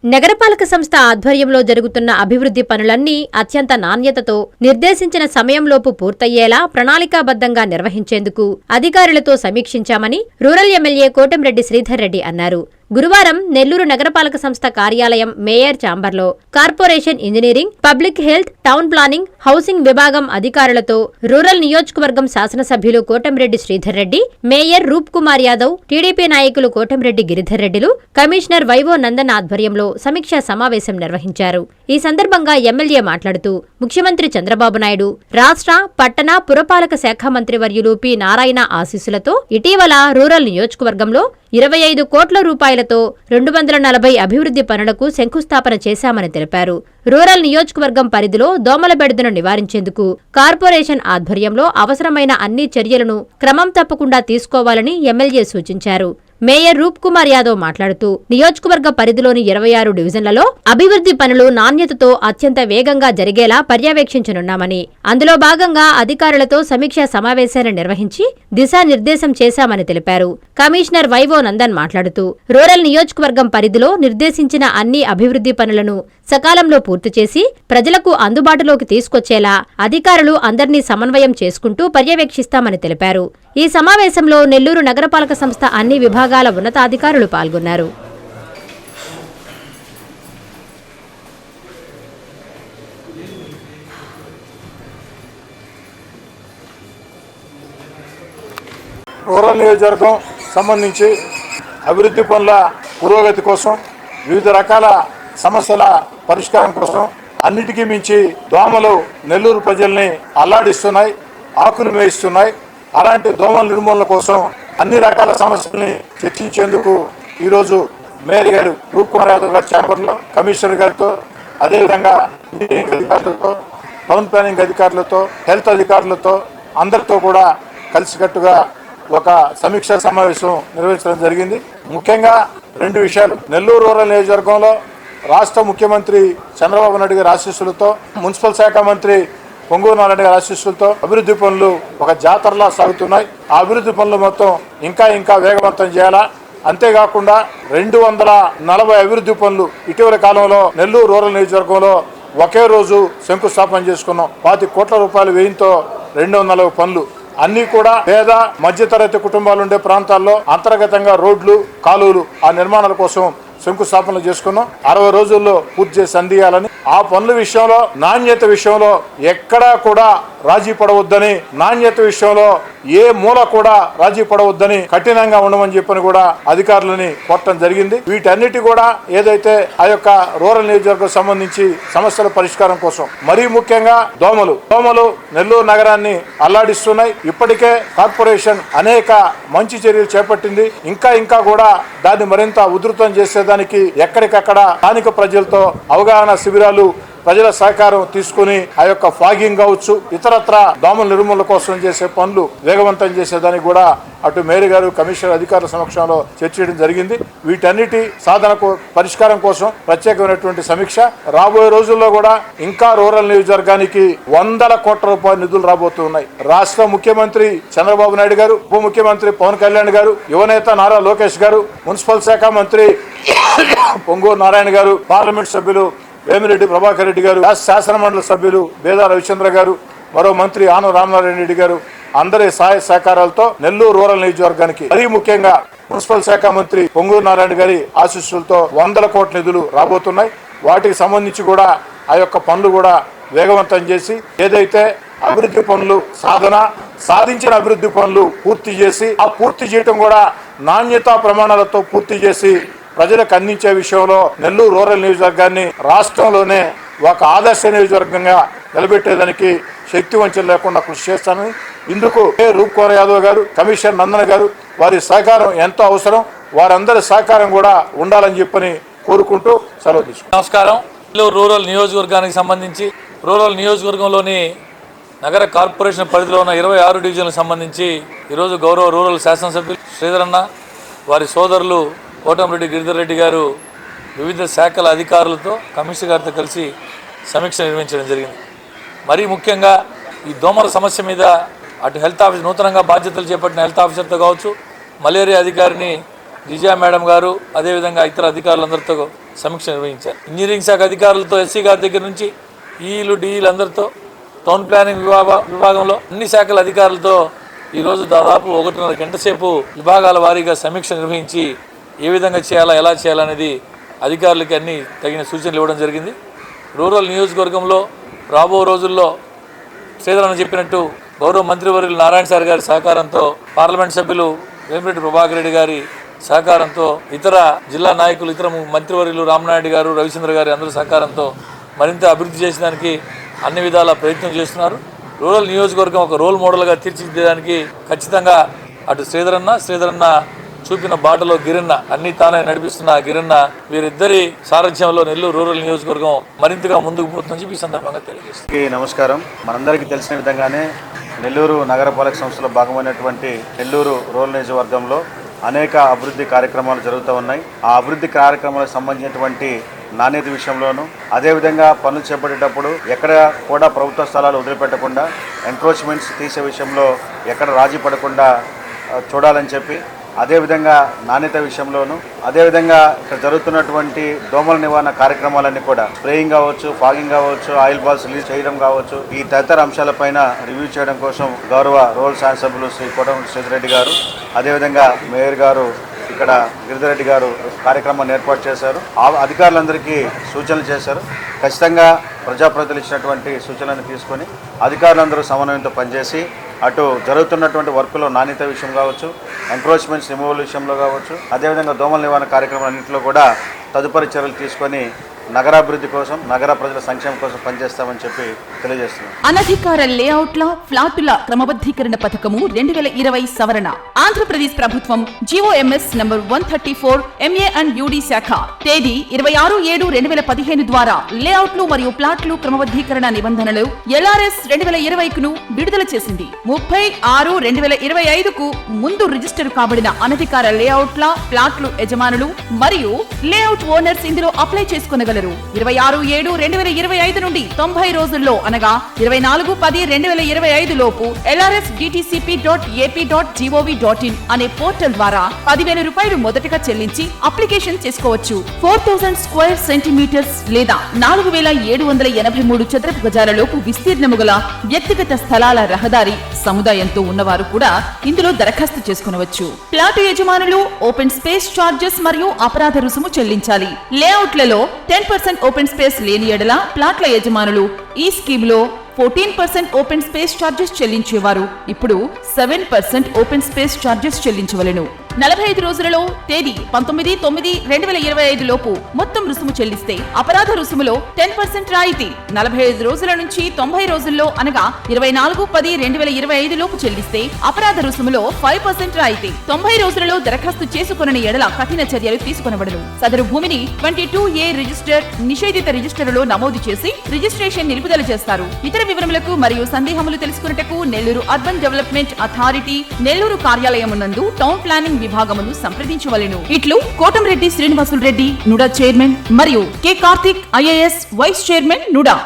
నగరపాలక సంస్థ ఆధ్వర్యంలో జరుగుతున్న అభివృద్ధి పనులన్నీ అత్యంత నాణ్యతతో నిర్దేశించిన సమయంలోపు పూర్తయ్యేలా ప్రణాళికాబద్ధంగా నిర్వహించేందుకు అధికారులతో సమీక్షించామని రూరల్ ఎమ్మెల్యే కోటంరెడ్డి శ్రీధర్ రెడ్డి అన్నారు. గురువారం నెల్లూరు నగరపాలక సంస్థ కార్యాలయం మేయర్ ఛాంబర్లో corporation engineering, public health, town planning, housing విభాగం అధికారులతో రూరల్ నియోజకవర్గం శాసనసభ్యులు కోటంరెడ్డి శ్రీధర్ రెడ్డి, మేయర్ రూప్ కుమార్ యాదవ్, టీడీపీ నాయకులు కోటంరెడ్డి గిరిధర్ రెడ్డిలు, కమిషనర్ వైవో నందన్ ఆధ్వర్యంలో సమీక్షా సమావేశం నిర్వహించారు. ఈ సందర్భంగా ఎమ్మెల్యే మాట్లాడుతూ ముఖ్యమంత్రి చంద్రబాబు నాయుడు, రాష్ట్ర, పట్టణ, పురపాలక శాఖ మంత్రివర్యులు పి నారాయణ ఆశీస్సులతో ఇటీవల రూరల్ నియోజకవర్గంలో 25 కోట్ల రూపాయలతో 240 అభివృద్ధి పనులకు శంకుస్థాపన చేశామని తెలిపారు. రూరల్ నియోజకవర్గం పరిధిలో దోమల బెడదను నివారించేందుకు కార్పొరేషన్ ఆధ్వర్యంలో అవసరమైన అన్ని చర్యలను క్రమం తప్పకుండా తీసుకోవాలని ఎమ్మెల్యే సూచించారు. మేయర్ రూప్ కుమార్ యాదవ్ మాట్లాడుతూ నియోజకవర్గ పరిధిలోని 26 డివిజన్లలో అభివృద్ధి పనులు నాణ్యతతో అత్యంత వేగంగా జరిగేలా పర్యవేక్షించనున్నామని, అందులో భాగంగా అధికారులతో సమీక్షా సమావేశాన్ని నిర్వహించి దిశానిర్దేశం చేశామని తెలిపారు. కమిషనర్ వైవో నందన్ మాట్లాడుతూ రూరల్ నియోజకవర్గం పరిధిలో నిర్దేశించిన అన్ని అభివృద్ధి పనులను సకాలంలో పూర్తి చేసి ప్రజలకు అందుబాటులోకి తీసుకొచ్చేలా అధికారులు అందర్నీ సమన్వయం చేసుకుంటూ పర్యవేక్షిస్తామని తెలిపారు. ఈ సమావేశంలో నెల్లూరు నగరపాలక సంస్థ అన్ని విభాగాల ఉన్నతాధికారులు పాల్గొన్నారు. రూరల్ నియోజకవర్గం సంబంధించి అభివృద్ధి పనుల పురోగతి కోసం, వివిధ రకాల సమస్యల పరిష్కారం కోసం అన్నిటికీ మించి దోమలు నెల్లూరు ప్రజల్ని అల్లాడిస్తున్నాయి, ఆకులు మేయిస్తున్నాయి. అలాంటి దోమల నిర్మూలన కోసం అన్ని రకాల సమస్యల్ని చర్చించేందుకు ఈరోజు మేయర్ గారు రూప్ కుమార్ యాదవ్ గారి ఛాంబర్లో కమిషనర్ గారితో, అదేవిధంగా ఇంజనీరింగ్ అధికారులతో, టౌన్ ప్లానింగ్ అధికారులతో, హెల్త్ అధికారులతో అందరితో కూడా కలిసికట్టుగా ఒక సమీక్షా సమావేశం నిర్వహించడం జరిగింది. ముఖ్యంగా 2 విషయాలు. నెల్లూరు రూరల్ నియోజకవర్గంలో రాష్ట్ర ముఖ్యమంత్రి చంద్రబాబు నాయుడు గారి ఆశీస్సులతో, మున్సిపల్ శాఖ మంత్రి పొంగూరు నారాయణ గారి ఆశీస్సులతో అభివృద్ధి పనులు ఒక జాతరలా సాగుతున్నాయి. ఆ అభివృద్ధి పనులు మొత్తం ఇంకా వేగవంతం చేయాలా. అంతేకాకుండా 240 అభివృద్ధి పనులు ఇటీవల కాలంలో నెల్లూరు రూరల్ నియోజకవర్గంలో ఒకే రోజు శంకుస్థాపన చేసుకున్నాం. 25 కోట్ల రూపాయల వ్యయంతో 240 పనులు. అన్ని కూడా పేద మధ్యతరగతి కుటుంబాలు ఉండే ప్రాంతాల్లో అంతర్గతంగా రోడ్లు, కాలువలు ఆ నిర్మాణాల కోసం శంకుస్థాపనలు చేసుకున్నాం. 60 రోజుల్లో పూర్తి చేసి అందియాలని, ఆ పనుల విషయంలో, నాణ్యత విషయంలో ఎక్కడా కూడా రాజీ పడవద్దని, నాణ్యత విషయంలో ఏ మూల కూడా రాజీ పడవద్దని కఠినంగా ఉండమని చెప్పని కూడా అధికారులని కోరటం జరిగింది. వీటన్నిటి కూడా ఏదైతే ఆ యొక్క రూరల్ నియోజకవర్గం సంబంధించి సమస్యల పరిష్కారం కోసం, మరీ ముఖ్యంగా దోమలు నెల్లూరు నగరాన్ని అల్లాడిస్తున్నాయి. ఇప్పటికే కార్పొరేషన్ అనేక మంచి చర్యలు చేపట్టింది. ఇంకా కూడా దాన్ని మరింత ఉధృతం చేసేదానికి ఎక్కడికక్కడ స్థానిక ప్రజలతో అవగాహన శిబిరాలు, ప్రజల సహకారం తీసుకుని ఆ యొక్క ఫాగింగ్ కావచ్చు, ఇతరత్ర దోమల నిర్మూలన కోసం చేసే పనులు వేగవంతం చేసేదానికి కూడా అటు మేయర్ గారు, కమిషనర్ అధికారుల సమక్షంలో చర్చించడం జరిగింది. వీటన్నిటి సాధనకు, పరిష్కారం కోసం ప్రత్యేకమైనటువంటి సమీక్ష. రాబోయే రోజుల్లో కూడా ఇంకా రూరల్ నియోజకవర్గానికి 100 కోట్ల రూపాయల నిధులు రాబోతున్నాయి. రాష్ట్ర ముఖ్యమంత్రి చంద్రబాబు నాయుడు గారు, ఉప ముఖ్యమంత్రి పవన్ కళ్యాణ్ గారు, యువనేత నారా లోకేష్ గారు, మున్సిపల్ శాఖ మంత్రి పొంగూరు నారాయణ గారు, పార్లమెంట్ సభ్యులు వేమిరెడ్డి ప్రభాకర్ రెడ్డి గారు, శాసనమండలి సభ్యులు బేదా రవిచంద్ర గారు, మరో మంత్రి ఆనం రామనారాయణ రెడ్డి గారు అందరి సహాయ సహకారాలతో నెల్లూరు రూరల్ నియోజకవర్గానికి, మరీ ముఖ్యంగా మున్సిపల్ శాఖ మంత్రి పొంగూరు నారాయణ గారి ఆశీస్సులతో 100 కోట్ల నిధులు రాబోతున్నాయి. వాటికి సంబంధించి కూడా ఆ యొక్క పనులు కూడా వేగవంతం చేసి, ఏదైతే అభివృద్ధి పనులు సాధించిన అభివృద్ధి పనులు పూర్తి చేసి, ఆ పూర్తి చేయటం కూడా నాణ్యతా ప్రమాణాలతో పూర్తి చేసి ప్రజలకు అందించే విషయంలో నెల్లూరు రూరల్ నియోజకవర్గాన్ని రాష్ట్రంలోనే ఒక ఆదర్శ నియోజకవర్గంగా నిలబెట్టేదానికి శక్తి వంచన లేకుండా కృషి చేస్తానని, ఇందుకు రూప్ కుమార్ యాదవ్ గారు, కమిషనర్ నందన్ గారు వారి సహకారం ఎంతో అవసరం. వారందరి సహకారం కూడా ఉండాలని చెప్పని కోరుకుంటూ సెలవు తీసుకుంటాం. నమస్కారం. నెల్లూరు రూరల్ నియోజకవర్గానికి సంబంధించి రూరల్ నియోజకవర్గంలోని నగర కార్పొరేషన్ పరిధిలో ఉన్న 26 డివిజన్లకు సంబంధించి ఈరోజు గౌరవ రూరల్ శాసనసభ్యులు శ్రీధరన్న, వారి సోదరులు కోటంరెడ్డి గిరిధర్ రెడ్డి గారు వివిధ శాఖల అధికారులతో, కమిషనర్ గారితో కలిసి సమీక్ష నిర్వహించడం జరిగింది. మరీ ముఖ్యంగా ఈ దోమల సమస్య మీద అటు హెల్త్ ఆఫీసర్, నూతనంగా బాధ్యతలు చేపట్టిన హెల్త్ ఆఫీసర్తో కావచ్చు, మలేరియా అధికారిని జిజా మేడం గారు, అదేవిధంగా ఇతర అధికారులందరితో సమీక్ష నిర్వహించారు. ఇంజనీరింగ్ శాఖ అధికారులతో ఎస్సీ గారి దగ్గర నుంచి ఈలు డీఈలు అందరితో టౌన్ ప్లానింగ్ విభాగంలో అన్ని శాఖల అధికారులతో ఈరోజు దాదాపు 1.5 గంట సేపు విభాగాల వారీగా సమీక్ష నిర్వహించి ఏ విధంగా చేయాలా ఎలా చేయాలనేది అధికారులకి అన్ని తగిన సూచనలు ఇవ్వడం జరిగింది. రూరల్ నియోజకవర్గంలో రాబో రోజుల్లో శ్రీధరన్న చెప్పినట్టు గౌరవ మంత్రివర్యులు నారాయణ సార్ గారి సహకారంతో, పార్లమెంట్ సభ్యులు వేమిరెడ్డి ప్రభాకర్ రెడ్డి గారి సహకారంతో, ఇతర జిల్లా నాయకులు, ఇతర మంత్రివర్యులు రామనాయుడు గారు, రవిచంద్ర గారి అందరి సహకారంతో మరింత అభివృద్ధి చేసేదానికి అన్ని విధాల ప్రయత్నం చేస్తున్నారు. రూరల్ నియోజకవర్గం ఒక రోల్ మోడల్గా తీర్చిదిద్దడానికి ఖచ్చితంగా అటు శ్రీధరన్న చూపిన బాటలో గిరన్న, అన్ని తానే నడిపిస్తున్న గిరన్న, వీరిద్దరి సారథ్యంలో నెల్లూరు రూరల్ నియోజకవర్గం మరింతగా ముందుకు పోతుందని చెప్పి ఈ సందర్భంగా తెలియజేస్తుంది. నమస్కారం. మనందరికీ తెలిసిన విధంగానే నెల్లూరు నగరపాలక సంస్థలో భాగమైనటువంటి నెల్లూరు రూరల్ నియోజకవర్గంలో అనేక అభివృద్ధి కార్యక్రమాలు జరుగుతూ ఉన్నాయి. ఆ అభివృద్ధి కార్యక్రమాలకు సంబంధించినటువంటి నాణ్యత విషయంలోనూ, అదేవిధంగా పనులు చేపట్టేటప్పుడు ఎక్కడ కూడా ప్రభుత్వ స్థలాలు వదిలిపెట్టకుండా ఎంక్రోచ్మెంట్స్ తీసే విషయంలో ఎక్కడ రాజీ పడకుండా చూడాలని చెప్పి, అదేవిధంగా నాణ్యత విషయంలోనూ, అదేవిధంగా ఇక్కడ జరుగుతున్నటువంటి దోమల నివారణ కార్యక్రమాలన్నీ కూడా స్ప్రేయింగ్ కావచ్చు, ఫాగింగ్ కావచ్చు, ఆయిల్ బాల్స్ రిలీజ్ చేయడం కావచ్చు, ఈ తదితర అంశాలపైన రివ్యూ చేయడం కోసం గౌరవ రూరల్ శాసనసభ్యులు శ్రీ కోటమిరెడ్డి శ్రీధర్రెడ్డి గారు, అదేవిధంగా మేయర్ గారు ఇక్కడ గిరిధరెడ్డి గారు కార్యక్రమాన్ని ఏర్పాటు చేశారు. అధికారులందరికీ సూచనలు చేశారు. ఖచ్చితంగా ప్రజాప్రతినిధులు ఇచ్చినటువంటి సూచనలను తీసుకొని అధికారులందరూ సమన్వయంతో పనిచేసి అటు జరుగుతున్నటువంటి వర్క్లో నాణ్యత విషయం కావచ్చు, ఎంక్రోచ్మెంట్స్ రిమూవల్ విషయంలో కావచ్చు, అదేవిధంగా దోమల నివారణ కార్యక్రమాలన్నింటిలో కూడా తదుపరి చర్యలు తీసుకొని నగరాభివృద్ధి కోసం, నగర ప్రజల సంక్షేమం కోసం పనిచేస్తామని చెప్పి తెలియజేస్తున్నాం. అనధికార లేఅవుట్ల ఫ్లాటుల క్రమబద్ధీకరణ పథకము 2020 సవరణ. ఆంధ్రప్రదేశ్ ప్రభుత్వం GOMS number 134 MA and UD శాఖ తేదీ 26/7/2015 ద్వారా లేఅవుట్లు మరియు ప్లాట్లు క్రమబద్ధీకరణ నిబంధనలు LRS 2020ను విడుదల చేసింది. 30/6/2025కు ముందు రిజిస్టర్ కాబడిన అనధికార లేఅవుట్ల ప్లాట్లు యజమానులు మరియు లేఅవుట్ ఓనర్స్ ఇందులో అప్లై చేసుకొనగలరు. 26/7/2025 నుండి 90 రోజుల్లో అనగా 24/10/2025 లోపు lrsdtcp.ap.gov.in అనే పోర్టల్ ద్వారా 10,000 రూపాయలు మొదటగా చెల్లించి అప్లికేషన్ చేసుకోవచ్చు. 4000 స్క్వేర్ సెంటీమీటర్స్ లేదా 4,783 చదరపు గజాల లోపు విస్తీర్ణము గల వ్యక్తిగత స్థలాల రహదారి సముదాయంతో ఉన్నవారు కూడా ఇందులో దరఖాస్తు చేసుకునవచ్చు. ప్లాటు యజమానులు ఓపెన్ స్పేస్ చార్జెస్ మరియు అపరాధ రుసుము చెల్లించాలి. లేఅవుట్లలో 10% ఓపెన్ స్పేస్ లేని ఎడల ప్లాట్ల యజమానులు ఈ స్కీమ్లో 14% ఓపెన్ స్పేస్ చార్జెస్ చెల్లించేవారు ఇప్పుడు 7% ఓపెన్ స్పేస్ చార్జెస్ చెల్లించవలెను. 45 రోజులలో తేదీ 19/9/2025 లోపు మొత్తం రుసుము చెల్లిస్తే అపరాధ రుసుములో 10% రాయితీ. 45 రోజుల నుంచి 90 రోజుల్లో అనగా 24/10/2025 లోపు చెల్లిస్తే అపరాధ రుసుములో 5% రాయితీ. 90 రోజులలో దరఖాస్తు చేసుకొనని ఎడల కఠిన చర్యలు తీసుకొనబడును. సదరు భూమిని 22A రిజిస్టర్ నిషేధిత రిజిస్టర్లో నమోదు చేసి రిజిస్ట్రేషన్ నిలుపుదల చేస్తారు. ఇతర వివరములకు మరియు సందేహములు తెలుసుకున్నటకు Nellore urban development authority Nellore కార్యాలయమునందు టౌన్ ప్లానింగ్ విభాగమును సంప్రదించవలెను. ఇట్లు కోటంరెడ్డి శ్రీనివాసులు రెడ్డి నుడా చైర్మన్ మరియు K Karthik IAS vice chairman NUDA.